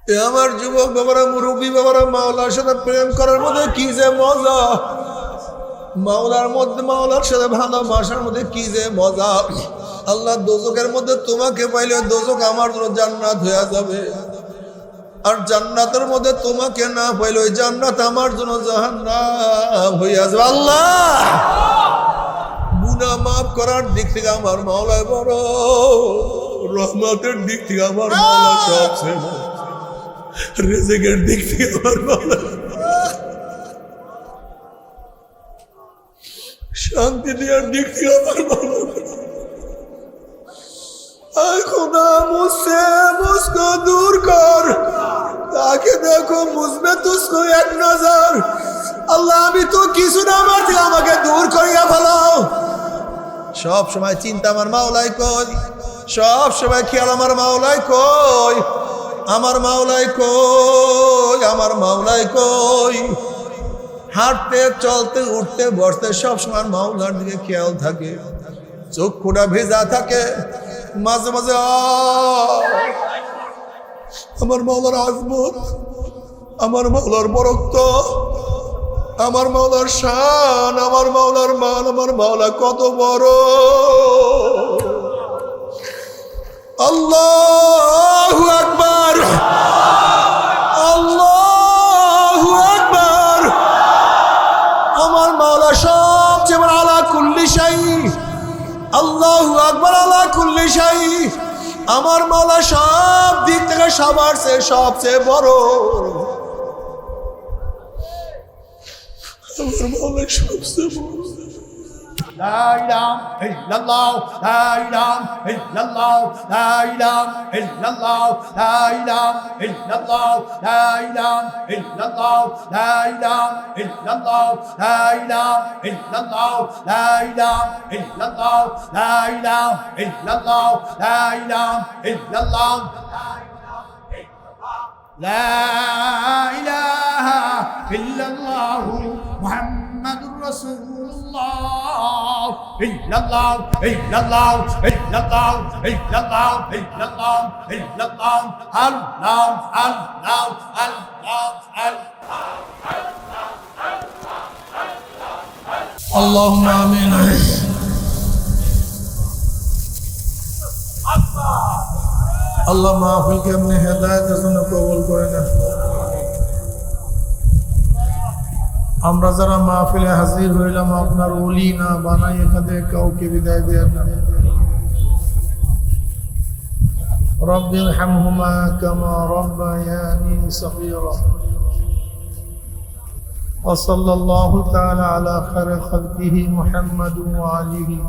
আমার যুবক বাবারা, মুরব্বী বাবারা, মাওলার সাথে প্রেম করার মধ্যে কি যে মজা, মাওলার সাথে ভালোবাসার মধ্যে কি যে মজা। আল্লাহ দোজকের মধ্যে তোমাকে পাইলে দোজক আমার জন্য জান্নাত হয়ে যাবে, আর জান্নাতের মধ্যে তোমাকে না পাইলে ওই জান্নাত আমার জন্য জাহান্নাম হইয়া যাবে। আল্লাহ গুনাহ মাফ করার দিক থেকে আমার মাওলা বড়, রহমতের দিক থেকে আমার মাওলা সবচেয়ে বড়, রিজিকের দিক থেকে আমার মাওলা, শান্তি দেওয়ার দিক থেকে আমার মাওলা। आए खुदा मुझसे मुझको दूर कर, ताकि देखो मुझ में तुझको एक नजर। আল্লাহ আমি তো কিছু না, আমার থেকে আমাকে দূর করিয়া ফেলাও। সব সময় চিন্তা আমার মাওলাই কই, সব সময় খেয়াল আমার মাওলাই কই, আমার মাওলাই কই, আমার মাওলাই কই। হাঁটতে চলতে উঠতে বসতে সব সময় মাওলার দিকে খেয়াল থাকে, চক্ষুটা ভেজা থাকে। মাঝে মাঝে আমার মাওলার আজমত, আমার মাওলার বরকত, আমার মাওলার শান, আমার মাওলার মান, আমার মাওলা কত বড়। আল্লাহু আকবার, আল্লাহু আকবার। আমার মাওলা সবচেয়ে বড়, আলা কুল্লি শাই। আল্লাহু আকবার, আলা কুল্লি শাই। আমার মাওলা সব দিক থেকে সবার চেয়ে সবচেয়ে বড়। আমার মাওলা সবচেয়ে বড়। لا إله إلا الله، لا إله إلا الله، لا إله إلا الله، لا إله إلا الله، لا إله إلا الله، لا إله إلا الله، لا إله إلا الله، لا إله إلا الله، لا إله إلا الله، لا إله إلا الله، لا إله إلا الله محمد رسول الله. إلا الله إلا الله إلا الله إلا الله إلا الله إلا الله. الله الله الله اللهم آمين. আল্লাহ মাহফিলকে আপনি হেদায়েতের জন্য কবুল করে নেন। আমরা যারা মাহফিলে হাজির হইলাম আপনার ওলি না বানাই এখানে কাউকে বিদায় দেন না। রব্বি ইরহামহুমা কামা রাব্বায়ানি সগীরা। ওয়া সাল্লাল্লাহু তাআলা আলা খায়রি খালকিহি মুহাম্মাদিন ওয়া আলিহি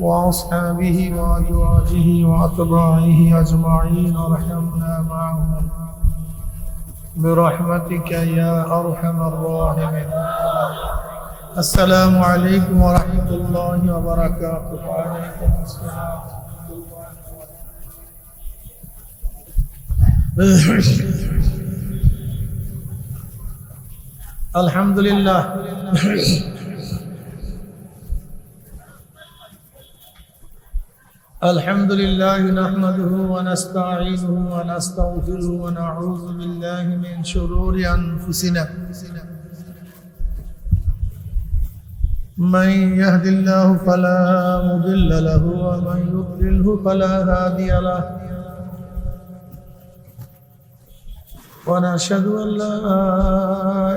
وأصحابه وأزواجه وأتباعه أجمعين وارحمنا معهم برحمتك يا أرحم الراحمين. السلام عليكم ورحمة الله وبركاته. وعليكم السلام. الحمد لله. الحمد لله نحمده ونستعينه ونستغفره ونعوذ بالله من شرور أنفسنا. من يهد الله فلا مضل له ومن يضلله فلا هادي له. ونشهد أن لا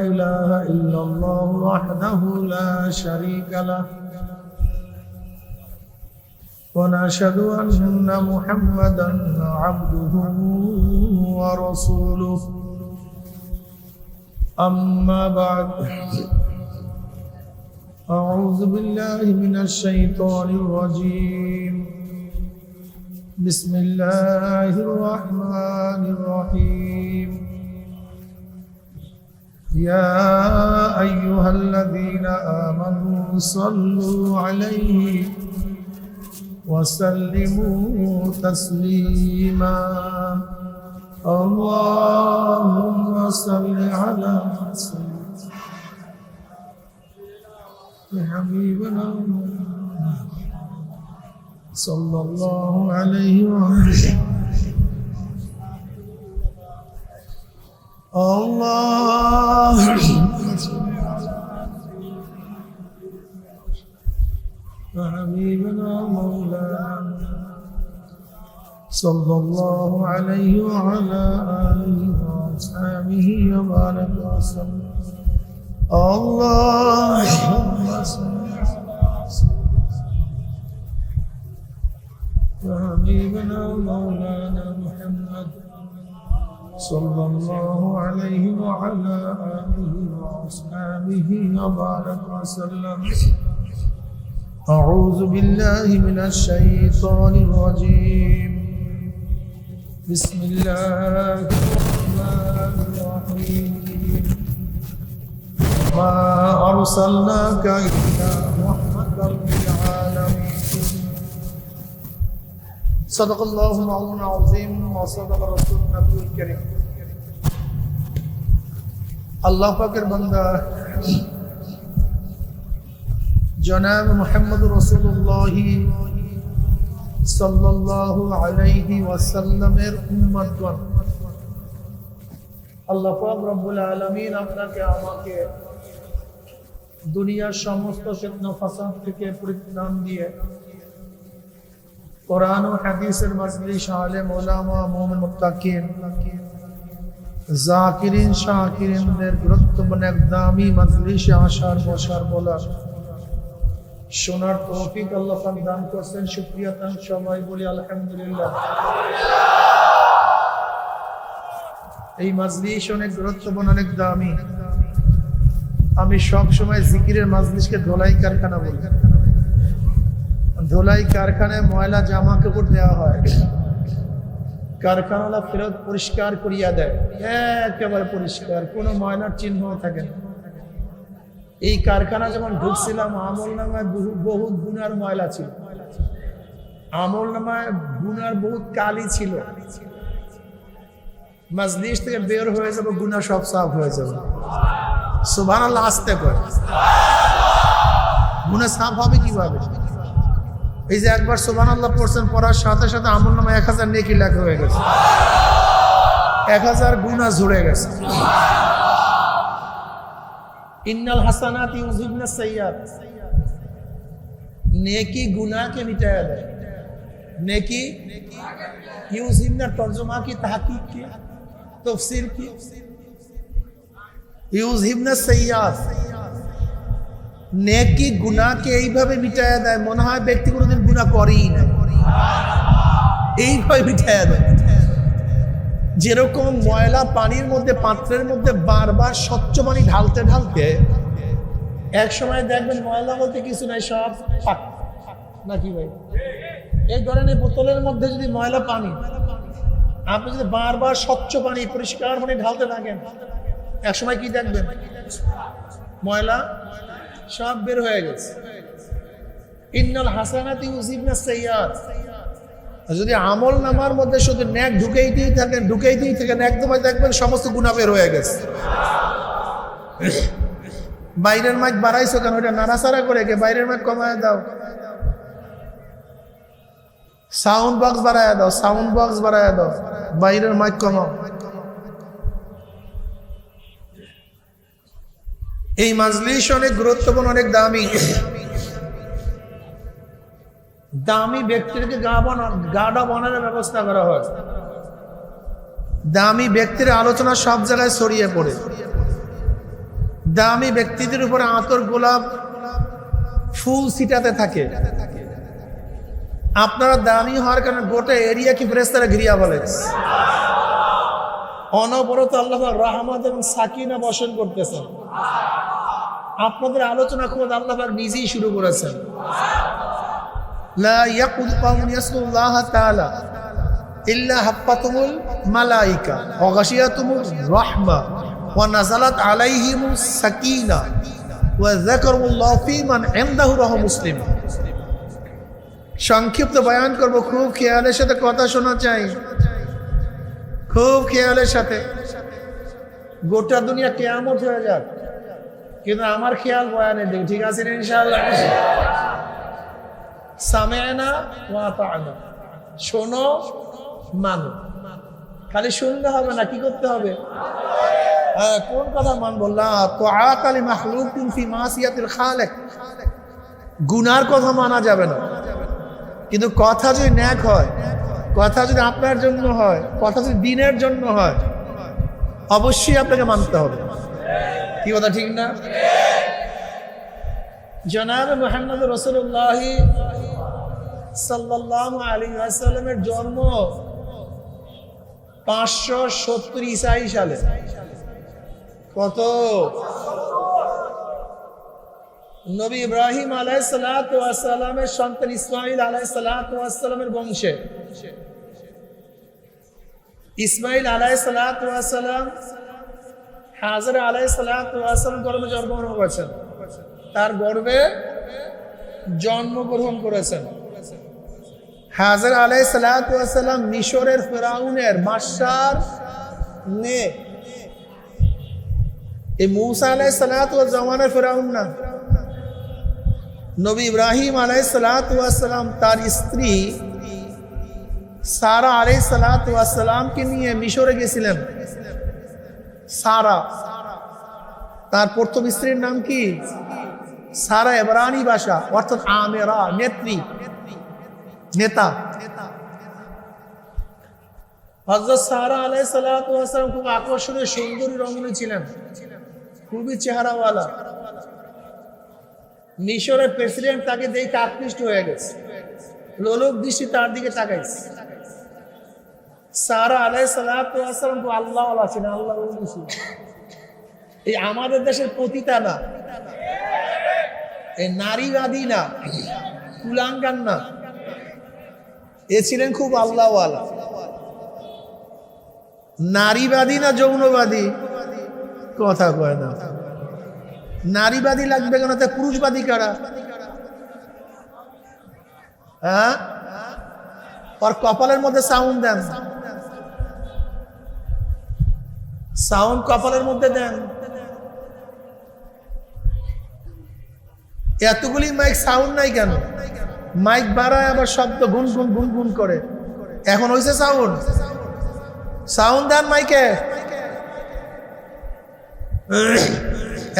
إله إلا الله وحده لا شريك له. ونشهد أن محمدا عبده ورسوله. أما بعد، أعوذ بالله من الشيطان الرجيم. بسم الله الرحمن الرحيم. يا أيها الذين آمنوا صلوا عليه وسلموا تسليما. اللهم صل على حبيبنا صلى الله عليه وسلم. الله حبيبنا مولانا صلى الله عليه وعلى آله وأصحابه وبارك وسلم اللهم صل على حبيبنا مولانا محمد صلى الله عليه وعلى آله وأصحابه وبارك وسلم أعوذ بالله من الشيطان الرجيم بسم الله الرحمن الرحيم ما أرسلناك إلا رحمة للعالمين صدق الله مولانا العظيم وصدق رسول النبي الكريم الله পাকের বান্দা জনাব মুহাম্মদ রাসূলুল্লাহ সাল্লাল্লাহু আলাইহি ওয়াসাল্লামের উম্মতগণ আল্লাহ পাক রব্বুল আলামিন আপনাকে আমাকে দুনিয়ার সমস্ত ফিতনা ফাসাদ থেকে পরিত্রাণ দিয়ে কোরআন ও হাদিসের মজলিস আলেম ওলামা মুমিন মুত্তাকিন জাকিরিন শাকিরিনদের গুরুত্বপূর্ণ এক দামি মজলিসে আসার বসার বলার শোনার তৌফিক আল্লাহ পাক দান করেছেন শুকরিয়া তান সবাই বলি আলহামদুলিল্লাহ এই মজলিস অনেক গুরুত্বপূর্ণ অনেক দামি আমি সব সময় জিকিরের মজলিসকে ধোলাই কারখানা বলি ধোলাই কারখানায় ময়লা জামা কাপড় দেওয়া হয় কারখানাওয়ালা ফেরত পরিষ্কার করিয়া দেয় একেবারে পরিষ্কার কোনো ময়লার চিহ্ন থাকে না এই কারখানা যখন ঢুকছিলাম আমল নামায় বহুত গুনার ময়লা ছিল আমল নামায় গুনার বহুত কালি ছিল মজলিস থেকে বের হয়ে যাবে গুনাহ সব সাফ হয়ে যাবে সুবহানাল্লাহ আস্তে করে গুনাহ সাফ হবে কিভাবে এই যে একবার সুবহানাল্লাহ পড়ছেন পড়ার সাথে সাথে আমল নামায় 1000 নেকি লেখা হয়ে গেছে 1000 গুনাহ ঝরে গেছে ইন্নাল হাসানাতি ইউযিবনা সাইয়্যাত নেকি গুনাহকে মিটায়া দেয় নেকি ইউযিবনা তরজমা কি তাহকিক কি তাফসীর কি ইউযিবনা সাইয়্যাত নেকি গুনাহকে এইভাবে মিটায়া দেয় মনে হয় ব্যক্তি কোনোদিন গুনাহ করেই না এইভাবে মিটায়া দেয় যেরকম ময়লা পানির মধ্যে পাত্রের মধ্যে বারবার স্বচ্ছ পানি ঢালতে ঢালতে এক সময় দেখবেন ময়লা বলতে কিছু নাই সব ফাঁক নাকি ভাই এই ধরনের বোতলের মধ্যে যদি ময়লা পানি আপনি যদি বারবার স্বচ্ছ পানি পরিষ্কার পানি ঢালতে থাকেন এক সময় কি দেখবেন ময়লা সব বের হয়ে গেছে ইন্নাল হাসানাতি ইউযিবনা সাইয়্যাত যদি আমল নামার মধ্যে শুধু নেক ঢুকেইতেই থাকেন একদম দেখবেন সমস্ত গুনাহ বের হয়ে গেছে বাইরের মাইক বাড়াইছো কেন ওটা নাড়াচাড়া করে কে বাইরের মাইক কমায় দাও সাউন্ড বক্স বাড়ায় দাও বাইরের মাইক কমাও এই মজলিস অনেক গুরুত্বপূর্ণ অনেক দামি ব্যক্তিকে গাড়া বানানোর ব্যবস্থা করা হয় দামি ব্যক্তির আলোচনা সব জায়গায় ছড়িয়ে পড়ে দামি ব্যক্তিদের উপরে আতর গোলাপ ফুল ছিটাতে থাকে আপনারা দামি হওয়ার কারণে গোটা এরিয়া কি ফেরেশতারা ঘিরিয়া বলে অনবরত আল্লাহ রহমত এবং সাকিনা বর্ষণ করতেছেন আপনাদের আলোচনা খোদ আল্লাহ নিজেই শুরু করেছেন লা ইয়াকুল কওমুন ইয়াসকুল্লাহ তাআলা ইল্লা হাফাতুমুল মালাইকা ওয়া গাশিয়াতুমুর রাহমা ওয়া নাযালাত আলাইহিমুস সাকিনা ওয়া যাকারুল্লাহ ফী মান ইনদাহু রাহ মুসলিম সংক্ষিপ্ত বয়ান করব খুব খেয়ালের সাথে কথা শোনা চাই খুব খেয়ালের সাথে গোটা দুনিয়া কিয়ামত হয়ে যাক কিন্তু আমার খেয়াল বয়ানের দিকে ঠিক আছে ইনশাআল্লাহ সামি'না ওয়া আতা'না শোনো মানো খালি শুনলে হবে না কি করতে হবে কোন কথা মানবো না তাআত আলি মাখলুকিন ফি মাসিয়াতিল খালিক গুনার কথা মানা যাবে না কিন্তু কথা যদি ন্যাক হয় কথা যদি আপনার জন্য হয় কথা যদি দ্বীনের জন্য হয় অবশ্যই আপনাকে মানতে হবে কি কথা ঠিক না জনাব মুহাম্মদ রাসূলুল্লাহ সাল্লাল্লাহু আলাইহি ওয়াসাল্লামের জন্ম 570 ঈসাই সালে কত নবী ইব্রাহিম আলাইহিস সালাতু ওয়াস সালামের সন্তান ইসমাঈল আলাইহিস সালাতু ওয়াস সালামের বংশে ইসমাঈল আলাইহিস সালাতু ওয়াস সালাম হাজরা আলাইহিস সালাতু ওয়াস সালাম গর্ভে জন্মগ্রহণ করেছেন তার গর্ভে জন্মগ্রহণ করেছেন হাজরা আলাইহিস সালাতু ওয়াস সালাম মিশরের ফেরাউনের বাদশার নে এই মূসা আলাইহিস সালাতু ওয়াস জামানার ফেরাউন না নবী ইব্রাহিম আলাইহিস সালাতু ওয়াস সালাম তার স্ত্রী সারা আলাইহিস সালাতু ওয়াস সালামকে নিয়ে মিশরে গেছিলেন সারা তার প্রথম স্ত্রীর নাম কি সারা ইব্রানি ভাষা অর্থাৎ আমেরা নেত্রী নেতা হযরত সারা আলাইহিস সালাতু ওয়াস সালাম খুব আকর্ষণীয় সুন্দরী রমণী ছিলেন খুবই চেহারাওয়ালা মিশরের প্রেসিডেন্ট তাকে দেখে আকৃষ্ট হয়ে গেছে লোলক দৃষ্টি তার দিকে তাকাইছে সারা আলাইহিস সালাতু ওয়াস সালাম তো আল্লাহ ওয়ালা ছিলেন আল্লাহ ওলি ছিলেন এই আমাদের দেশের পতিতা না এই নারীবাদী না কুলাঙ্গার না এ ছিলেন খুব আল্লাহ ওয়ালা নারীবাদী না যৌনবাদী কথা কয় না নারীবাদী লাগবে কেন তা পুরুষবাদী কারা হ্যাঁ আর কপালের মধ্যে সাউন্ড দেন সাউন্ড কপালের মধ্যে দেন এতগুলি মাইক সাউন্ড নাই কেন মাইক বাড়ায় আবার শব্দ গুনগুন গুনগুন করে এখন হয়েছে সাউন্ড সাউন্ড দেন মাইকে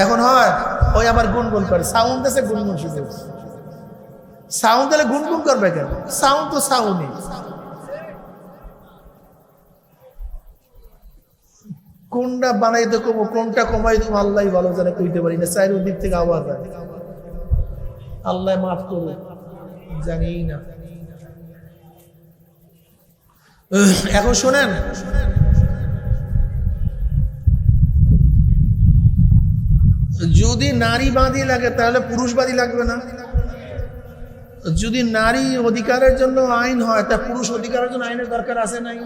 এখন হয় ওই আবার গুনগুন করে সাউন্ড দেশে গুনগুন শুধু সাউন্ড দিলে গুনগুন করবে কেন সাউন্ড তো সাউন্ডই কোনটা বানাইতে কমো কোনটা কমাই দেবো আল্লাহ ভালো জানে কইতে পারি না চাইর দিক থেকে আওয়াজ হয় আল্লাহ মাফ করবে জানি না এখন শোনেন যদি নারীবাদী লাগে তাহলে পুরুষবাদী লাগবে না যদি নারী অধিকারের জন্য আইন হয় তা পুরুষ অধিকারের জন্য আইনের দরকার আছে নাই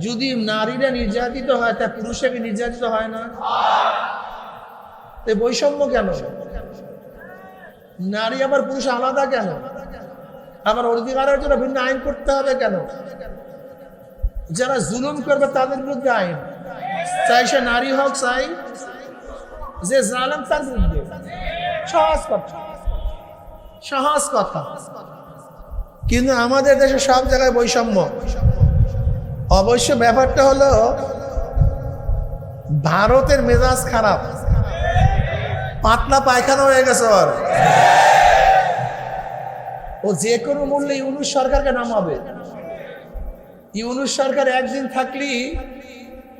যদি নারীরা নির্যাতিত হয় তা পুরুষরা কি নির্যাতিত হয় না বৈষম্য কেন নারী আবার পুরুষ আলাদা কেন আবার অধিকারের জন্য ভিন্ন আইন করতে হবে কেন যারা জুলুম করবে তাদের বিরুদ্ধে আইন চাই সে নারী হোক চাই যে জালেম তার বিরুদ্ধে সহজ কথা কিন্তু আমাদের দেশে সব জায়গায় বৈষম্য অবশ্য ব্যাপারটা হলো ভারতের মেজাজ খারাপ পাতলা পায়খানা হয়ে গেছে ওর ও যে কোনো মূল্যে ইউনূস সরকারকে নামাবে ইউনূস সরকার একদিন থাকলেই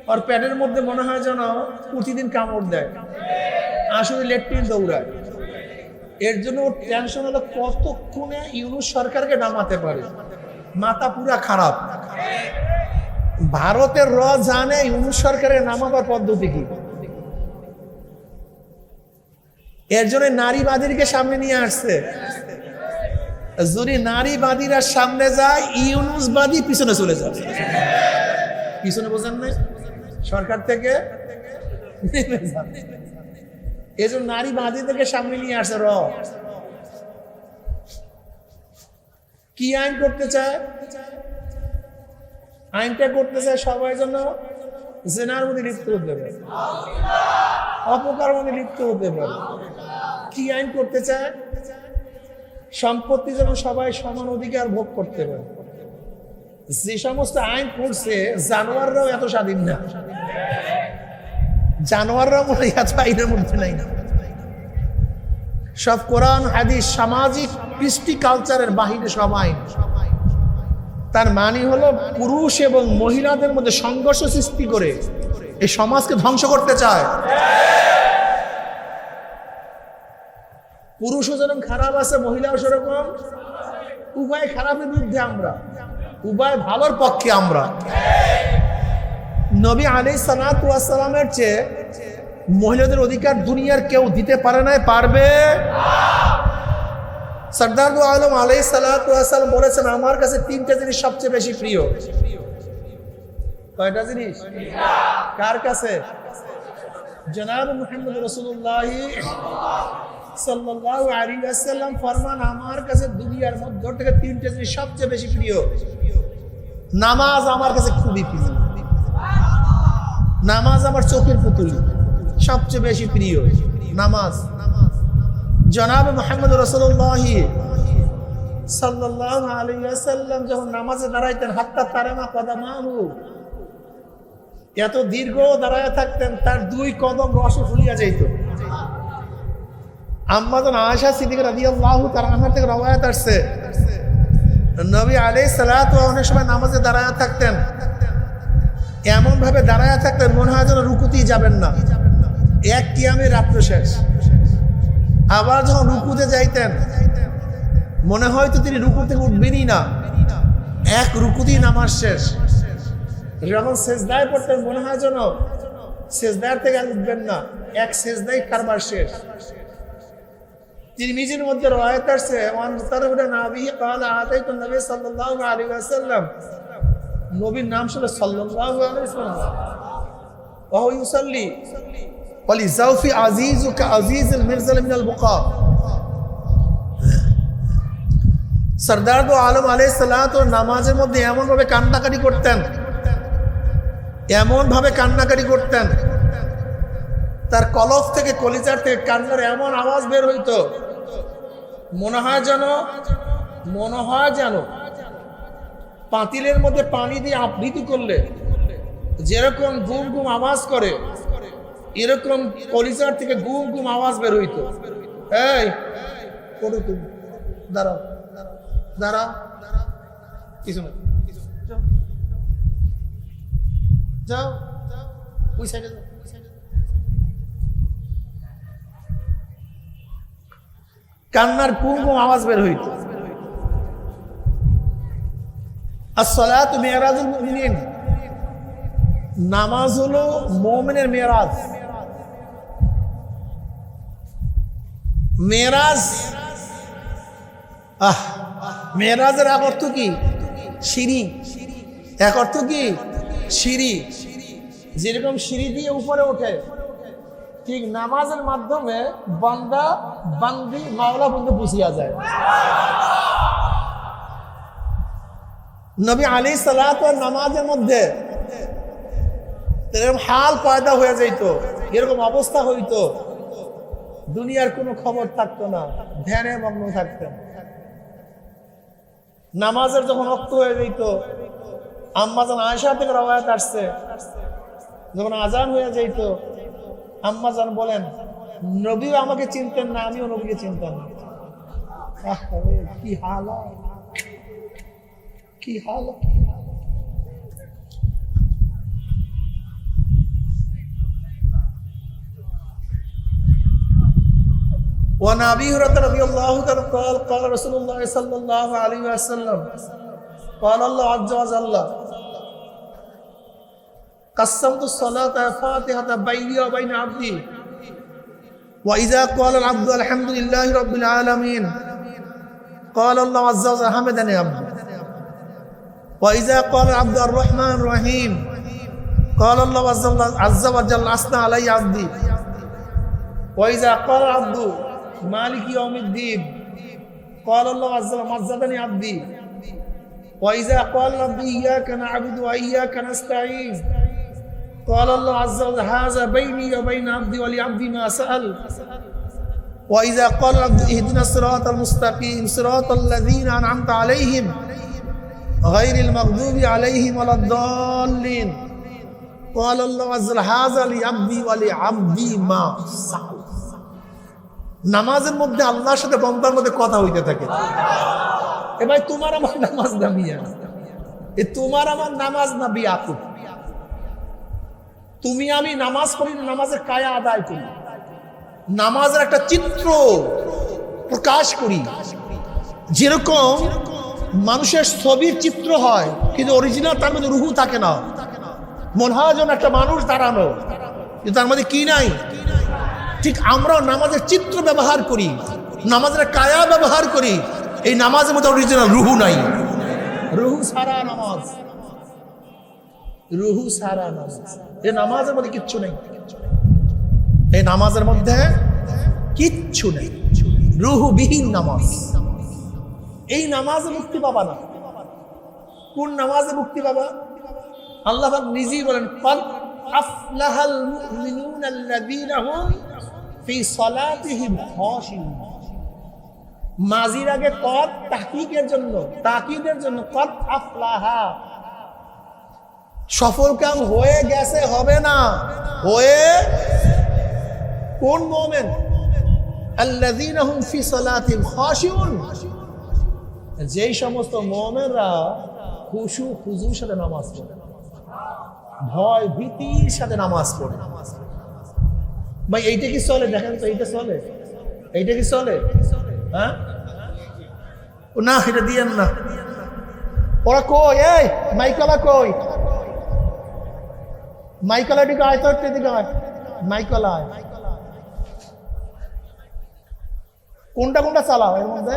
ওর পেটের মধ্যে মনে হয় যেন প্রতিদিন কামড় দেয় আসলে লেট্রিন দৌড়ায় এর জন্য ওর টেনশন হলো কতক্ষণে ইউনূস সরকারকে নামাতে পারে মাথা পুরা খারাপ ভারতের জানে ইউনূস সরকারের নামাবার পদ্ধতি কি এর জন্য নারীবাদীকে সামনে নিয়ে আসছে যদি নারীবাদীরা সামনে যায় ইউনূসবাদী পিছনে চলে যাবে পিছনে বোঝেন নাই সরকার থেকে এই জন্য নারীবাদীদেরকে সামনে নিয়ে আসে কি আইন করতে চায় আইনটা করতে চায় সবাই জন্য জেনার মধ্যে লিপ্ত হতে পারে অপকার মধ্যে লিপ্ত হতে পারে কি আইন করতে চায় সম্পত্তি যেন সবাই সমান অধিকার ভোগ করতে পারে যে সমস্ত আইন করছে জানোয়াররাও এত স্বাধীন না, জানোয়াররাও মনে হয় এত আইনের মধ্যে নাই। সব কোরআন হাদিস সামাজিক কৃষ্টি কালচারের বাহিরে সব আইন। তার মানে হলো পুরুষ এবং মহিলাদের মধ্যে সংঘর্ষ সৃষ্টি করে এই সমাজকে ধ্বংস করতে চায়। পুরুষও যেরকম খারাপ আছে, মহিলাও সেরকম। উভয় খারাপের বিরুদ্ধে আমরা, উভয় ভালোর পক্ষে আমরা। নবী আলাইহিস সালাতু ওয়াস সালামের চেয়ে মহিলাদের অধিকার দুনিয়ার কেউ দিতে পারে না, পারবে। সরদার দু আলম আলাইহিস সালাতু ওয়াস সালাম বলেছেন, আমার কাছে তিনটা জিনিস সবচেয়ে বেশি প্রিয়। কয়টা জিনিস? কার কাছে? জনাব মুহাম্মদ রাসূলুল্লাহ সাল্লাল্লাহু আলাইহি ওয়াসাল্লাম ফরমান, আমার কাছে দুনিয়ার মধ্যে থেকে তিনটা জিনিস সবচেয়ে বেশি প্রিয়। নামাজ আমার কাছে খুবই প্রিয়, নামাজ আমার চোখের পুতুল, সবচেয়ে বেশি প্রিয় নামাজ। জনাব মুহাম্মদ রাসূলুল্লাহ সাল্লাল্লাহু আলাইহি ওয়াসাল্লাম যখন নামাজে দাঁড়াইতেন, হাত্তা তারামা কদামাহু, এত দীর্ঘ দাঁড়ায় থাকতেন, তার দুই কদম রসে ফুলিয়া যাইত। আম্মা জান আয়েশা সিদ্দিকা রাদিয়াল্লাহু তাআলা আনহা থেকে রওয়ায়াত আসছে, নবী আলাইহিস সালাতু অনেক সময় নামাজে দাঁড়ায় থাকতেন, এমন ভাবে দাঁড়ায় থাকতেন মনে হয় যেন রুকুতেই যাবেন না, এক কিয়ামে রাত্র শেষ। আবার যখন রুকুতে যাইতেন মনে হয়তো তিনি রুকু থেকে উঠবেনই না, এক রুকুতেই নামাজ শেষ। যখন সেজদায় পড়তেন মনে হয় যেন সেজদার থেকে আর উঠবেন না, এক সেজদাই কারবার শেষ। তিরমিজির মধ্যে রওয়ায়াত আছে, ওয়ান মুতাররিফ নাবি ক্বালা আতাইতু নবী সাল্লাল্লাহু আলাইহি ওয়াসাল্লাম, নবীর নাম ছিল সাল্লাল্লাহু আলাইহি ওয়াসাল্লাম, ওয়া হুয়া ইউসাল্লি ওয়ালি যাওফি আজিজুকা আজিজুল মিরজাল মিনাল বুকা। সরদার দু আলম আলাইহিস সালাতু নামাজের মধ্যে এমন ভাবে কান্নাকাটি করতেন, এমন ভাবে কান্নাকাটি করতেন, তার কলব থেকে কলিজার থেকে কান্নার এমন আওয়াজ বের হইতো মনে হয় যেন পাতিলের মধ্যে পানি দিয়ে আবৃত্তি করলে যেরকম গুম গুম আওয়াজ করে, এরকম কলিজার থেকে গুম গুম আওয়াজ বের হইতো। এই পড়ো তুমি, দাঁড়াও দাঁড়াও, কিছু না, যাও ওই সাইডে যাও। কান্নার কুমকুম আওয়াজ বের হইত। as-salatu mi'rajul mu'minin, নামাজ হলো মুমিনের মেরাজ। মেরাজ, মেরাজের এক অর্থ কি? সিঁড়ি। এক অর্থ কি? সিঁড়ি। যেরকম সিঁড়ি দিয়ে উপরে ওঠে, ঠিক নামাজের মাধ্যমে বান্দা বান্দি মাওলা পর্যন্ত পৌঁছিয়া যায়। নবী আলাইহিস সালাতু নামাজের মধ্যে এরকম হাল পয়দা হয়ে যাইতো, এরকম অবস্থা হইতো, দুনিয়ার কোনো খবর থাকতো না, ধ্যানে মগ্ন থাকতেন। নামাজের যখন ওয়াক্ত হয়ে যেত, আম্মা জান আয়েশা থেকে রওয়ায়াত আসছে, যখন আজান হয়ে যেত আম্মা জান বলেন, নবীও আমাকে চিনতেন না, আমিও নবীকে চিনতাম না। কি হাল, কি হাল। وعن أبي هريرة رضي الله عنه قال قال رسول الله صلى الله عليه وسلم قال الله عز وجل قسمت الصلاة فاتحة بيني وبين عبدي وإذا قال العبد الحمد لله رب العالمين قال الله عز وجل حمدني عبدي وإذا قال العبد الرحمن الرحيم قال الله عز وجل أثنى علي عبدي وإذا قال العبد مالك يوم الدين قال الله عز وجل مجدني عبدي وإذا قال العبد إياك نعبد وإياك نستعين قال الله عز وجل هذا بيني وبين عبدي ولعبدي ما سأل وإذا قال العبد اهدنا الصراط المستقيم صراط الذين أنعمت عليهم গায়রিল মাগদুবি আলাইহিম ওয়ালাদ-দাল্লিন قال الله عز وجل هذا لعبدي ولعبدي ما سأل নামাজের মধ্যে আল্লাহর সাথে বান্দার মধ্যে কথা হইতে থাকে এ ভাই তোমার আমার নামাজ না মিয়া এ তোমার আমার নামাজ না বিয়াকুব তুমি আমি নামাজ পড়ি নামাজের কায়া আদায় করি নামাজের একটা চিত্র প্রকাশ করি যেরকম মানুষের ছবির চিত্র হয় কিন্তু অরিজিনাল তার মধ্যে রুহু থাকে না মনে হয় যেন একটা মানুষ দাঁড়ানো কিন্তু তার মধ্যে কি নাই ঠিক আমরাও নামাজের চিত্র ব্যবহার করি নামাজের কায়া ব্যবহার করি এই নামাজের মধ্যে অরিজিনাল রুহু নাই রুহু সারা নামাজ রুহু সারা নামাজ এই নামাজের মধ্যে কিচ্ছু নেই এই নামাজের মধ্যে কিচ্ছু নেই রুহুবিহীন নামাজ এই নামাজে মুক্তি পাবা না কোন নামাজে মুক্তি পাবা আল্লাহ পাক নিজেই বলেন ক্বাদ আফলাহাল মুমিনুনা আল্লাযীনা হুম ফি সালাতিহিম খাশিউন মাজির আগে ক্বাদ তাহকিকের জন্য তাকিদের জন্য ক্বাদ আফলাহা সফল কাম হয়ে গেছে হবে না হয়ে কোন মুমিন আল্লাযীনা হুম ফি সালাতিহিম খাশিউন যেই সমস্ত মুমিনরা খুশু খুজুর সাথে নামাজ পড়ে ভয় ভীতির সাথে নামাজ পড়ে ভাই এইটা কি চলে দেখেন তো এইটা চলে এইটা কি চলে হ্যাঁ না এটা দিয়েন না ওরা কই এই মাইকলা কই মাইকলা দিকে আয় তো একটু দিকে আয় মাইকলা আয় কোনটা কোনটা চালাও এর মধ্যে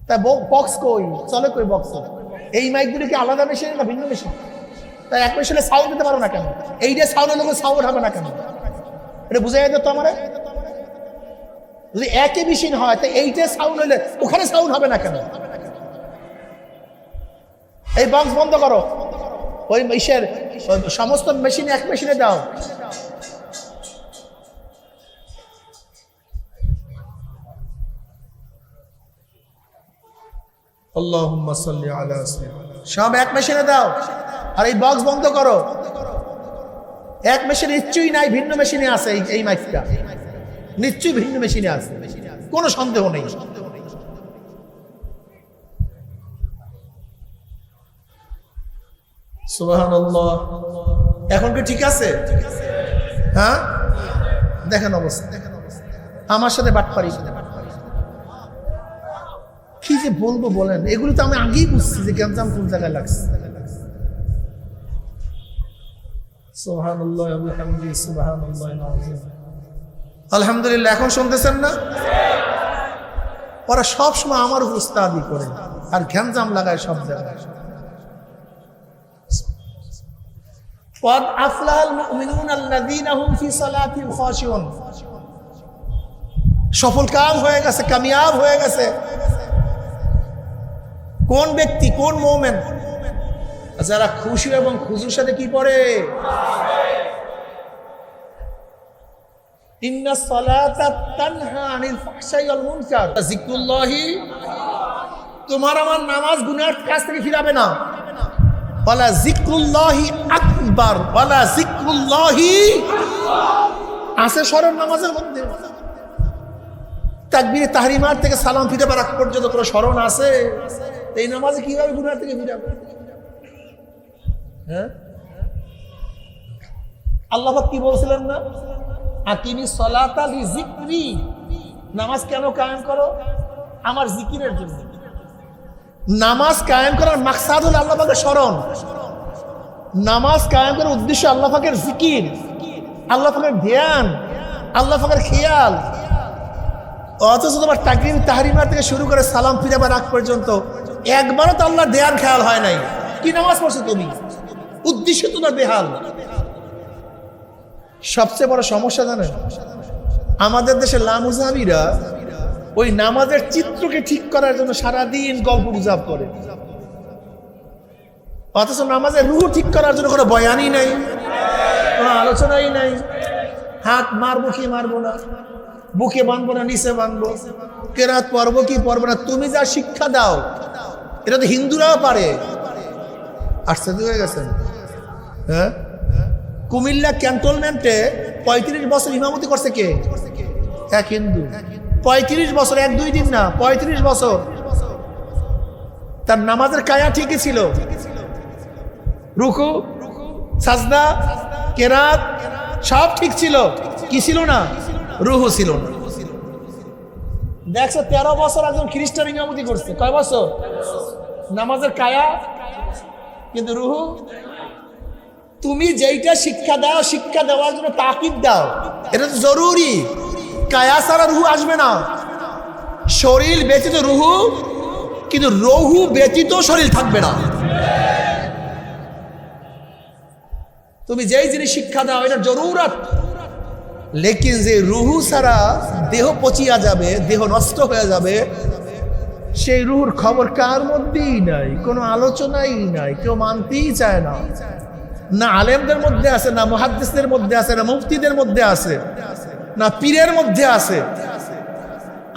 তাই বক্স কই চলে কই বক্স এই মাইকগুলো কি আলাদা মেশিন না ভিন্ন মেশিন তাই এক মেশিনে সাউন্ড দিতে পারো না কেন এইটা সাউন্ডের লোক সাউন্ড হবে না কেন এটা বুঝাই দিত আমারে যদি একই মেশিন হয় তাই এইটা সাউন্ড হইলে ওখানে সাউন্ড হবে না কেন এই বক্স বন্ধ করো ওই মেশিনের সমস্ত মেশিন এক মেশিনে দাও আল্লাহুম্মা সাল্লি আলা সাইয়্যিদিনা সব এক মেশিনে দাও আর এই বক্স বন্ধ করো এক মেশিনে নিশ্চয়ই নাই ভিন্ন মেশিনে আছে এই মাইকটা নিশ্চয়ই ভিন্ন মেশিনে আছে কোনো সন্দেহ নেই সুবহানাল্লাহ এখন কি ঠিক আছে হ্যাঁ দেখেন অবস্থা আমার সাথে বাটপারি কি যে বলবো বলেন এগুলো তো আমি আগেই বুঝছি যে গ্যাঞ্জাম কোন জায়গায় লাগছে সুবহানাল্লাহ ওয়া বিহামদিহি সুবহানাল্লাহিল আযীম আলহামদুলিল্লাহ এখন শুনতেছেন না ওরা সব সময় আমার উপর উস্তাদি করে আর গ্যাঞ্জাম লাগায় সব জায়গায় ক্বাদ আফলাহাল মুমিনুনা আল্লাযীনা হুম ফি সালাতিহিম খাশিউন সফল কাম হয়ে গেছে কামিয়াব হয়ে গেছে কোন ব্যক্তি কোন মুমিন যারা খুশি এবং খুজুর সাথে কি পড়ে ইন্নাস সালাতা তানহা আনিল ফাহশাই ওয়াল মুনকার যিকরুল্লাহি তোমার আমার নামাজ গুনার কাছ থেকে ফিরাবে না ওয়ালা যিকরুল্লাহি আকবার ওয়ালা যিকরুল্লাহি আছে স্মরণ নামাজের মধ্যে তাকবীরে তাহরিমাত থেকে সালাম ফিরাবার আগ পর্যন্ত কোনো স্মরণ আছে এই নামাজে কিভাবে গুনাহ থেকে ফিরাবে হ্যাঁ আল্লাহ পাক কি বলছিলেন না আকিমি সলাতা লিযিকরি নামাজ কেন কায়েম করো আমার জিকিরের জন্য নামাজ কায়েম করার মাকসাদ হলো আল্লাহ পাকের স্মরণ নামাজ কায়েম করার উদ্দেশ্য আল্লাহ পাকের জিকির আল্লাহ পাকের ধ্যান আল্লাহ পাকের খেয়াল অথচ তোমার তাকবীর তাহরিমাত থেকে শুরু করে সালাম ফিরাবার আগ পর্যন্ত একবারও তো আল্লাহর ধ্যান খেয়াল হয় নাই কি নামাজ পড়ছো তুমি উদ্দেশ্য তোমার বেহাল সবচেয়ে বড় সমস্যা জানেন আমাদের দেশে লামুজাবিরা ওই নামাজের চিত্রকে ঠিক করার জন্য সারাদিন গল্প গুজব করে অথচ নামাজের রুহ ঠিক করার জন্য কোনো বয়ানই নাই কোনো আলোচনাই নাই হাত মারবো কি মারবো না বুকে বাঁধবো না নিচে বাঁধবো কেরাত পড়ব কি পড়বো না, তুমি যা শিক্ষা দাও এটা তো হিন্দুরাও পারে। আশ্চর্য হয়ে গেছেন। হ্যাঁ, কুমিল্লা ক্যান্টনমেন্টে 35 বছর ইমামতি করছে কে? এক হিন্দু। 35 বছর, 1-2 দিন না, 35 বছর। তার নামাজের কায়া ঠিকই ছিল, রুকু সাজদা কেরাত সব ঠিক ছিল, কি ছিল না? রুহু ছিল না। দেখছো 13 বছর একজন খ্রিস্টান ইমামতি করছে, কয় বছর? নামাজের কায়া কিন্তু রুহু। তুমি যেইটা শিক্ষা দাও, শিক্ষা দেওয়ার জন্য তাকিদ দাও, এটা তো জরুরি। কায়া ছাড়া রুহু আসবে না। শরীর ব্যতীত রুহু, কিন্তু রুহু ব্যতীত শরীর থাকবে না। তুমি যেই জিনিস শিক্ষা দাও এটা জরুরত, লেকিন যে রুহু ছাড়া দেহ পচিয়া যাবে, দেহ নষ্ট হয়ে যাবে, সেই রুহুর খবর কার মধ্যেই নাই, কোনো আলোচনাই নাই, কেউ মানতেই চায় না। না আলেমদের মধ্যে আছে, না মুহাদ্দিসদের মধ্যে আছে, না মুফতিদের মধ্যে আছে, না পীরের মধ্যে আছে।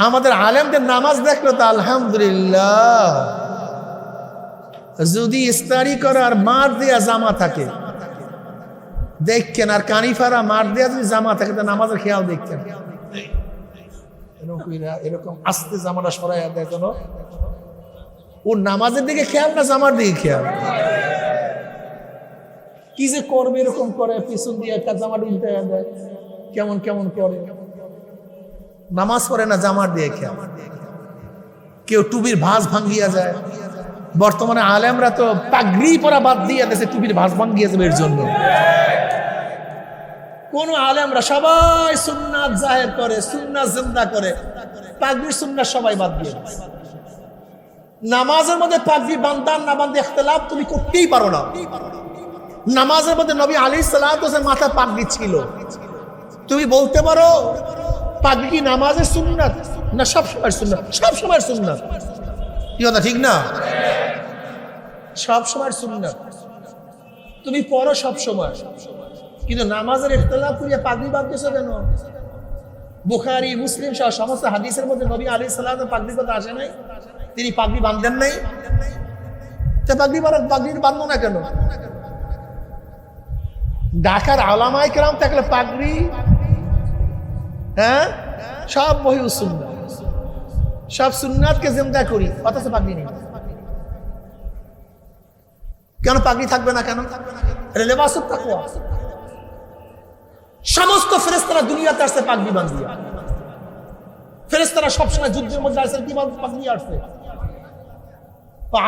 আমাদের আলেমদের নামাজ দেখলো তো আলহামদুলিল্লাহ, যদি ইস্তারি করার মার দেয়া জামা থাকে দেখছেন, আর কানিফারা মার দেয়া যদি জামা থাকে তা নামাজের খেয়াল দেখছেন। এরকম আস্তে জামাটা সরাইয়া দেয় যেন ও নামাজের দিকে খেয়াল না জামার দিকে খেয়াল। কি যে করবে, এরকম করে পিছন দিয়ে একটা জামাটা উল্টে দেয়, কেমন কেমন করে। নামাজ পড়ে না, জামার দিয়ে খেয়াল। কেউ টুপির ভাঁজ ভাঙ্গিয়া যায়। বর্তমানে আলেমরা তো পাগড়ি পরা বাদ দিয়ে দেশে টুপির ভাঁজ ভাঙ্গিয়া যাবে এর জন্য। কোন আলেমরা সবাই সুন্নাত জাহের করে, সুন্নাত জিন্দা করে, পাগড়ির সুন্নাত সবাই বাদ দিয়ে। নামাজের মধ্যে পাগড়ি বান্দান না বান্ধে ইখতিলাফ তুমি করতেই পারো না। নামাজের মধ্যে নবী আলাইহিস সালাতু ওয়াস সালাম মাথা পাগড়ি ছিল, তুমি বলতে পারো পাগড়ি কি নামাজের সুন্নাত না সব সময় সুন্নাত? সব সময় সুন্নাত। কি কথা ঠিক না? সব সময় সুন্নাত, তুমি পড়ো সব সময়, কিন্তু নামাজের ইখতিলাফ করিয়া পাগড়ি বাদ দিয়েছো কেন? বুখারী মুসলিম সহ সমস্ত হাদিসের মধ্যে নবী আলাইহিস সালাতু ওয়াস সালাম পাগড়ির কথা আসে নাই, তিনি পাগড়ি বাঁধেন নাই। তা পাগড়ি বাঁধলো না কেন? ঢাকার আলামায়ে কেরাম থাকলে পাগড়ি, হ্যাঁ, সব বহি সুন্নাত, সব সুন্নাতকে জিন্দা করি, অথচ পাগড়ি নেই কেন? পাগড়ি থাকবে না কেন? এটা লেবাসুত তাকওয়া। সমস্ত ফেরেশতারা দুনিয়াতে আসছে পাগড়ি বাঁধিয়া। ফেরেশতারা সবসময় যুদ্ধের মধ্যে আসছে কি পাগড়ি আসছে।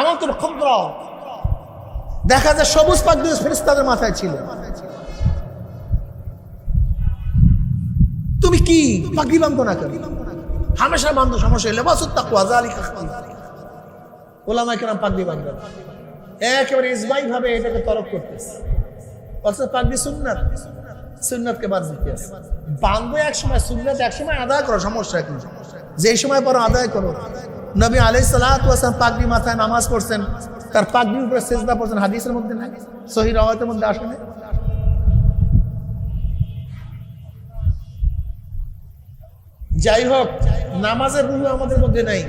আমাতুল খুদরা দেখা যায় সবুজ পাগড়ি ফেরেশতাদের মাথায় ছিল। তুমি কি পাগড়ি বাঁধো না কেন? হামেশা বাঁধো, সমস্যা। লেবাসুত তাকওয়া যালিকা খায়র। ওলামায়ে কেরাম পাগড়ি বাঁধেন, একেবারে ইজমাই ভাবে এটাকে তরক করতেছে। অথচ পাগড়ি সুন্নাত, সুন্নাতকে বাদ দিতে আছে। বাঁধবো এক সময় সুন্নাত, এক সময় আদায় করো, সমস্যা কি? যেই সময় পড়ো আদায় করো। নবী আলাইহিস সালাতু ওয়াস সালাম পাগড়ি মাথায় নামাজ পড়ছেন, তার পাগড়ির উপরে সিজদা পড়ছেন, হাদিসের মধ্যে নাই, সহিহ রাওয়ায়াতের মধ্যে আসে না। যাই হোক, নামাজের রুহু আমাদের মধ্যে নাই।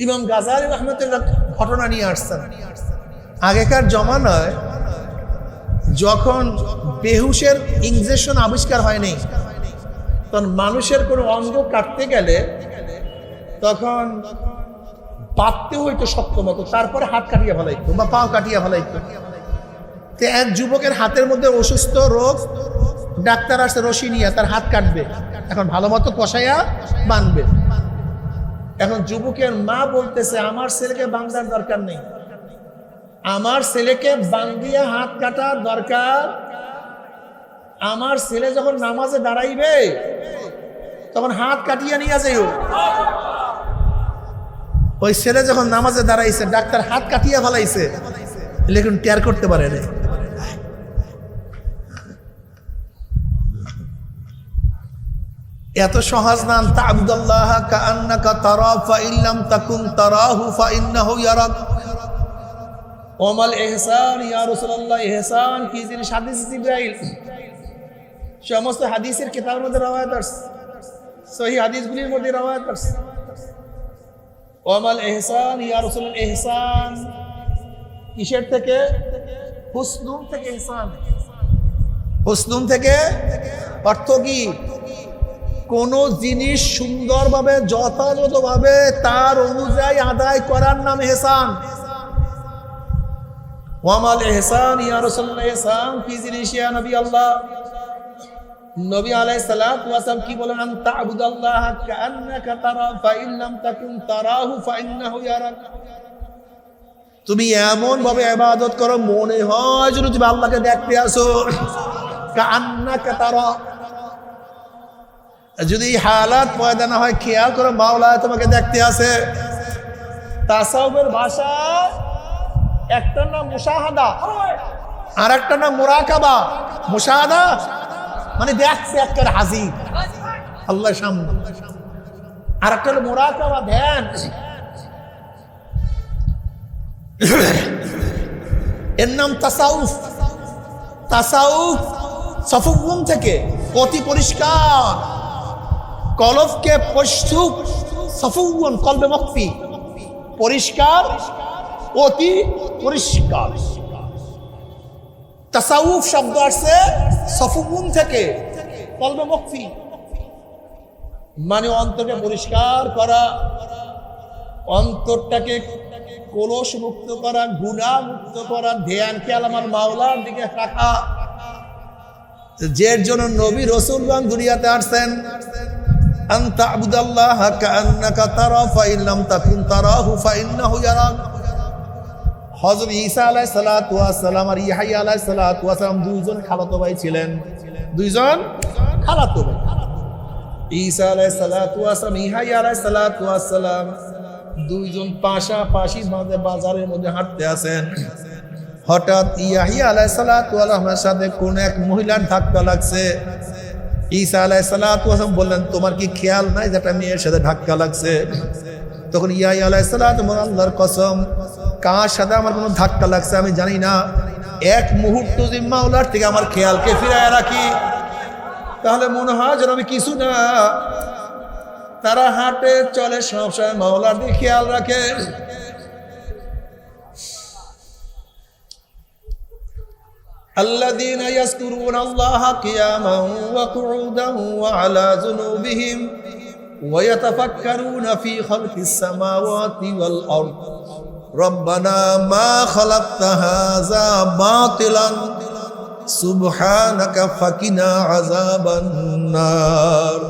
ইমাম গাজালি রাহমাতুল্লাহ ঘটনা নিয়ে আসছেন। আগেকার জমানায় যখন বেহুশের ইনজেকশন আবিষ্কার হয়নি, তখন মানুষের কোনো অঙ্গ কাটতে গেলে তখন বাঁধতে হইতো শক্ত মতো, তারপরে হাত কাটিয়ে ফেলাইতো বা পাও কাটিয়ে ফেলাইতো। তো এক যুবকের হাতের মধ্যে অসুস্থ রোগ, ডাক্তার আসছে রশি নিয়ে তার হাত কাটবে, এখন ভালো মতো কষাইয়া বাঁধবে। এখন যুবকের মা বলতেছে আমার ছেলেকে বাঁধার দরকার নেই, আমার ছেলেকে বান্ধিয়া হাত কাটার দরকার। আমার ছেলে যখন নামাজে দাঁড়াইবে তখন হাত কাটিয়া নিয়ে যাইও। ওই ছেলে যখন নামাজে দাঁড়াইছে, ডাক্তার হাত কাটিয়া ফেলাইছে, লেকিন টের করতে পারে না। এত সহজ না। তা'বুদাল্লাহ কাআন্নাকা তারাহু ফাইন লাম তাকুন তারাহু ফাইন্নাহু ইয়ারাক। ওমাল ইহসান ইয়া রাসূলুল্লাহ, ইহসান কি জিনিস? হাদিস জিবরাইল সমস্ত হাদিসের কিতাবের মধ্যে রওয়ায়াত আছে। সহিহ হাদিসগুলির মধ্যে রওয়ায়াত আছে। ওয়ামাল ইহসান ইয়া রাসূলুল ইহসান কিসের থেকে? হুসনুন থেকে। ইহসান হুসনুন থেকে অর্থ কি? কোন জিনিস সুন্দরভাবে যথাযথভাবে তার অনুযায়ী আদায় করার নাম ইহসান। ওয়ামাল ইহসান ইয়া রাসূলুল ইহসান কি জিনিস ইয়া নবী আল্লাহ? নবী আলাইহিস সালাতু ওয়াস সালাম কি বলেন? আন তা'বুদাল্লাহা কাআন্নাকা তারা ফা ইন লাম তাকুন তারাহু ফা ইন্নাহু ইয়ারাক। তুমি এমন ভাবে ইবাদত করো মনে হয় যেন তুমি আল্লাহকে দেখতে আসো। কাআন্নাকা তারা, যদি হালাত পয়দা না হয় খেয়াল করো মাওলা তোমাকে দেখতে আসে। তাসাউফের ভাষা একটা নাম মুশাহাদা আর একটা নাম মুরাকাবা। মুশাহাদা মানে দেখছে একটা হাজির আল্লাহর সামনে, আর একটা হলো মুরাকাবা ধ্যান। এর নাম তাসাউফ। তাসাউফ সফুগুন থেকে অতি পরিষ্কার, কলবকে পশুক সফুগুন কলবে মুক্তি, পরিষ্কার অতি পরিষ্কার। তাসাউফ শব্দ আসছে সফুগুন থেকে, কলবে মুক্তি মানে অন্তরকে পরিষ্কার করা, অন্তরটাকে কলস মুক্ত করা, গুনাহ মুক্ত করা, ধ্যান খেয়াল আমার মাওলার দিকে রাখা। যের জন্য নবী রাসূলগণ দুনিয়াতে আসছেন। আন তা'বুদাল্লাহা কাআন্নাকা তারা ফা ইন লাম তাকুন তারাহু ফা ইন্নাহু ইয়ারাক। হযরত ঈসা আলাইহিস সালাতু ওয়াস সালাম আর ইয়াহইয়া আলাইহিস সালাতু ওয়াস সালাম দুইজন খালাতো ভাই ছিলেন। দুইজন খালাতো ভাই। ঈসা আলাইহিস সালাতু ওয়াস সালাম ইয়াহইয়া আলাইহিস সালাতু ওয়াস সালাম দুইজন পাশাপাশি বাজারের মধ্যে হাঁটতে আছেন। হঠাৎ ইয়াহইয়া আলাইহিস সালাতু ওয়াস সালামের সাথে কোন এক মহিলার ধাক্কা লাগছে। ঈসা আলাইহিস সালাতু ওয়াস সালাম বললেন, তোমার কি খেয়াল নাই যে একটা মেয়ের সাথে ধাক্কা লাগছে? তখন ইয়াহইয়া আলাইহিস সালাতু ওয়াস সালাম, আল্লাহর কসম কার সাথে আমার কোনো ধাক্কা লাগছে আমি জানি না, এক মুহূর্ত যদি মাওলার থেকে আমার খেয়ালকে ফিরায় রাখি তাহলে মনে হয় যেন আমি কিছু না। তারা হাঁটে চলে সবসময় মাওলার দিকে খেয়াল রাখে। আল্লাযীনা ইয়াযকুরুনাল্লাহা কিয়ামান ওয়া কুউদান ওয়া আলা যুনুবিহিম ওয়া ইয়াতাফাক্কারুনা ফী খালকিস সামাওয়াতি ওয়াল আরদ রব্বানা মা খালাকতা হাযা বাতিলান সুবহানাকা ফাকিনা আযাবান নার।